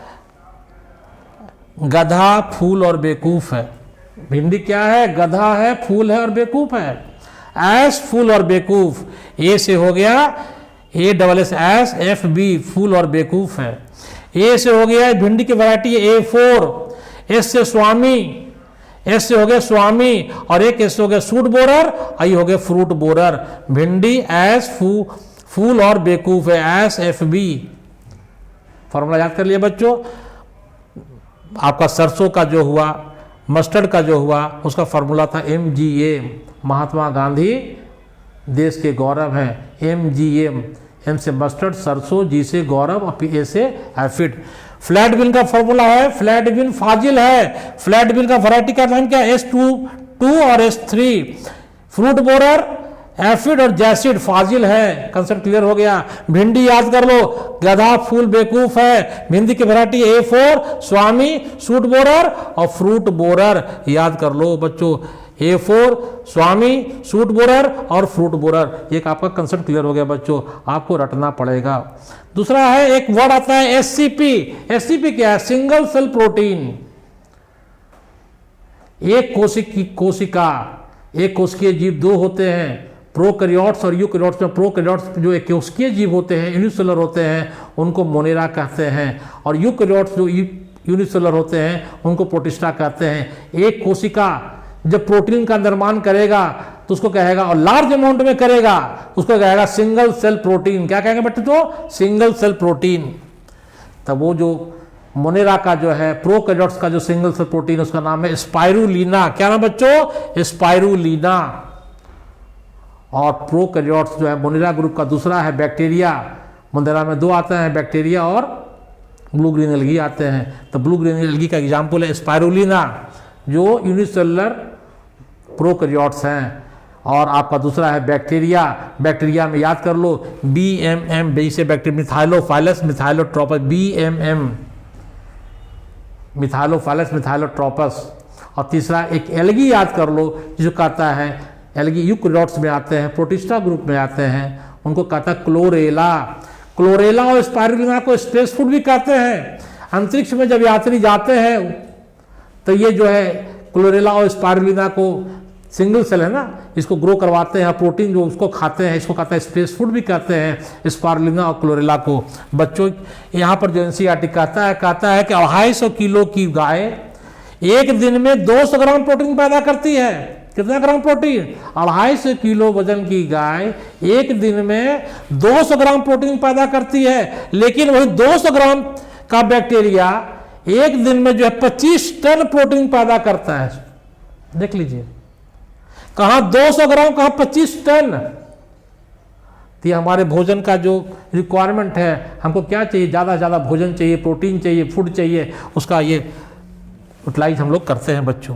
गधा, फूल और बेवकूफ है। भिंडी क्या है? गधा है, फूल है और बेवकूफ है। एस, फूल और बेवकूफ। ए से हो गया ASS FB, फूल और बेवकूफ है। ए से हो गया भिंडी की वैरायटी A4। एस से स्वामी, एस से हो गया स्वामी और एक एस से हो गया सूट बोरर, आई हो गया फ्रूट बोरर। भिंडी एस फूल और बेवकूफ है, एस FB। फॉर्मूला याद कर लिया बच्चों। आपका सरसों का जो हुआ, मस्टर्ड का जो हुआ, उसका फॉर्मूला था MGA, महात्मा गांधी देश के गौरव हैं। MGA, M से मस्टर्ड, सरसों, G से गौरव और A से एफिड। फ्लैट बीन का फॉर्मूला है, फ्लैट बीन फाजिल है। फ्लैट बीन का वैरायटी का नाम क्या है? S2 और S3। फ्रूट बोरर, एफिड और जैसिड फाजिल है। कंसेप्ट क्लियर हो गया। भिंडी याद कर लो, गधा, फूल, बेवकूफ है। भिंडी की वैरायटी A4, स्वामी, सूट बोरर और फ्रूट बोरर। याद कर लो बच्चों, A4, स्वामी, सूट बोरर और फ्रूट बोरर। एक आपका कंसेप्ट क्लियर हो गया बच्चों, आपको रटना पड़ेगा। दूसरा है, एक वर्ड आता है SCP। SCP क्या है? Single cell protein. एक कोशिका, एक कोशिकीय जीव 2 होते हैं, प्रोकैरियोट्स और यूकैरियोट्स में प्रोकैरियोट्स जो कोशिकीय जीव होते हैं, यूनिसेलुलर होते हैं, उनको मोनेरा कहते हैं, और यूकैरियोट्स जो यूनिसेलुलर होते हैं उनको प्रोटिस्टा कहते हैं। एक कोशिका जब प्रोटीन का निर्माण करेगा तो उसको कहेगा, और लार्ज अमाउंट में करेगा उसको कहेगा सिंगल सेल प्रोटीन। क्या कहेंगे बच्चे? तो सिंगल सेल प्रोटीन। तब वो जो मोनेरा का जो है प्रोकैरियोट्स का जो सिंगल सेल प्रोटीन, उसका नाम है स्पाइरुलिना। क्या नाम बच्चों? स्पाइरुलिना। और प्रोकैरियोट्स जो है मोनेरा ग्रुप का दूसरा है बैक्टीरिया। मोनेरा में दो आते हैं, बैक्टीरिया और ब्लू ग्रीन एल्गी आते हैं। तो ब्लू ग्रीन एल्गी का एग्जाम्पल है स्पाइरुलिना, जो यूनिसेलुलर प्रोकैरियोट्स हैं। और आपका दूसरा है बैक्टीरिया। बैक्टीरिया में याद कर लो BMM, जैसे बैक्टीरिया मिथाइलोफाइलस मिथाइलोट्रोपस, BMM मिथाइलोफाइलस मिथाइलोट्रोपस। और तीसरा एक एल्गी याद कर लो, जिसको कहता है एल्गी यूकैरियोट्स में आते हैं, प्रोटिस्टा ग्रुप में आते हैं, उनको कहता है क्लोरेला। क्लोरेला और स्पाइरुलिना को स्पेस फूड भी कहते हैं। अंतरिक्ष में जब यात्री जाते हैं तो ये जो है क्लोरेला और स्पाइरुलिना को, सिंगल सेल है ना, इसको ग्रो करवाते हैं, प्रोटीन जो उसको खाते हैं, इसको कहते हैं स्पेस फूड भी कहते हैं स्पाइरुलिना और क्लोरेला को। बच्चों यहाँ पर जो NCERT कहता है कि 250 किलो की गाय एक दिन में 200 ग्राम प्रोटीन पैदा करती है। कितना ग्राम प्रोटीन? 250 किलो वजन की गाय एक दिन में 200 ग्राम प्रोटीन पैदा करती है। लेकिन वही 200 ग्राम का बैक्टीरिया एक दिन में जो है 25 टन प्रोटीन पैदा करता है। देख लीजिए, कहाँ 200 ग्राम, कहाँ 25 टन। तो ये हमारे भोजन का जो रिक्वायरमेंट है, हमको क्या चाहिए? ज़्यादा से ज़्यादा भोजन चाहिए, प्रोटीन चाहिए, फूड चाहिए, उसका ये यूटिलाइज हम लोग करते हैं। बच्चों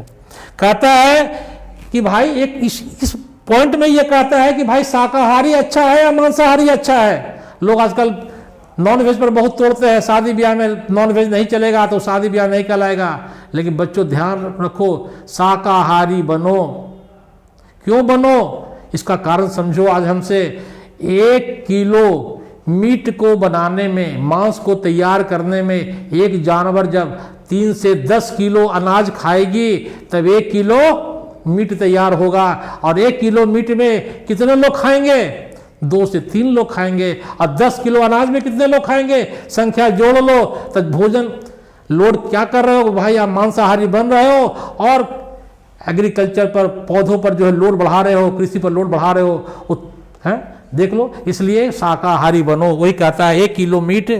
कहता है कि भाई एक इस पॉइंट में ये कहता है कि भाई शाकाहारी अच्छा है या मांसाहारी अच्छा है। लोग आजकल नॉन वेज पर बहुत तोड़ते हैं, शादी ब्याह में नॉन वेज नहीं चलेगा तो शादी ब्याह नहीं कहलाएगा। लेकिन बच्चों ध्यान रखो, शाकाहारी बनो। क्यों बनो? इसका कारण समझो आज हमसे। 1 किलो मीट को बनाने में, मांस को तैयार करने में, एक जानवर जब 3 से 10 किलो अनाज खाएगी तब 1 किलो मीट तैयार होगा। और 1 किलो मीट में कितने लोग खाएंगे? 2 से 3 लोग खाएंगे। और 10 किलो अनाज में कितने लोग खाएंगे? संख्या जोड़ लो। तब भोजन लोड क्या कर रहे हो भाई? आप मांसाहारी बन रहे हो और एग्रीकल्चर पर, पौधों पर जो है लोड बढ़ा रहे हो, कृषि पर लोड बढ़ा रहे हो, हैं? देख लो, इसलिए शाकाहारी बनो। वही कहता है 1 kilo meet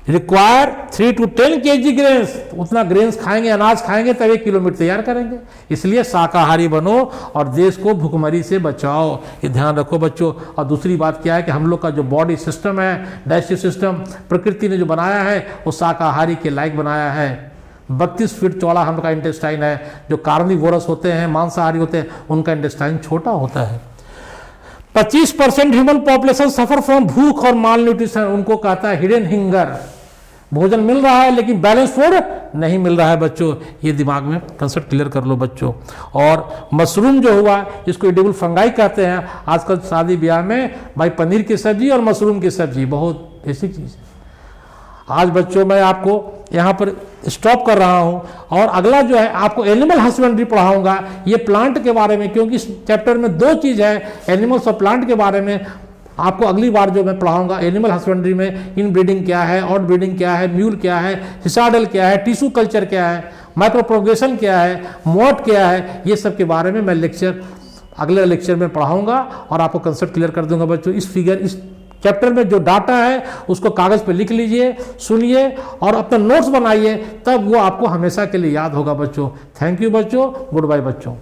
require 3 to 10 kg grains. उतना ग्रेन्स खाएंगे, अनाज खाएंगे तब 1 किलो मीट तैयार करेंगे। इसलिए शाकाहारी बनो और देश को भुखमरी से बचाओ, ये ध्यान रखो बच्चों। और दूसरी बात क्या है कि हम लोग का जो बॉडी सिस्टम है, डाइजेस्टिव सिस्टम, प्रकृति ने जो बनाया है वो शाकाहारी के लायक बनाया है। 32 फीट चौड़ा हम लोग का इंटेस्टाइन है। जो कार्निवोरस होते हैं, मांसाहारी होते हैं, उनका इंटेस्टाइन छोटा होता है। 25% ह्यूमन पॉपुलेशन सफर फ्रॉम भूख और माल न्यूट्रिशन। उनको कहता है हिडन हिंगर। भोजन मिल रहा है लेकिन बैलेंस फूड नहीं मिल रहा है बच्चों। ये दिमाग में कंसेप्ट क्लियर कर लो बच्चों। और मशरूम जो हुआ, जिसको एडिबल फंगाई कहते हैं, आजकल शादी ब्याह में भाई पनीर की सब्जी और मशरूम की सब्जी बहुत बेसिक चीज़ है। आज बच्चों मैं आपको यहाँ पर स्टॉप कर रहा हूँ और अगला जो है आपको एनिमल हस्बेंड्री पढ़ाऊंगा, ये प्लांट के बारे में, क्योंकि इस चैप्टर में 2 चीज़ है, एनिमल्स और प्लांट के बारे में आपको अगली बार जो मैं पढ़ाऊंगा। एनिमल हस्बेंड्री में इन ब्रीडिंग क्या है, आउट ब्रीडिंग क्या है, म्यूल क्या है, हिसाडल क्या है, टिश्यू कल्चर क्या है, माइक्रो प्रोग्रेशन क्या है, मोट क्या है, ये सब के बारे में मैं अगले लेक्चर में पढ़ाऊंगा और आपको कंसेप्ट क्लियर कर दूंगा बच्चों। इस चैप्टर में जो डाटा है उसको कागज़ पे लिख लीजिए, सुनिए और अपना नोट्स बनाइए, तब वो आपको हमेशा के लिए याद होगा बच्चों। थैंक यू बच्चों, गुड बाय बच्चों।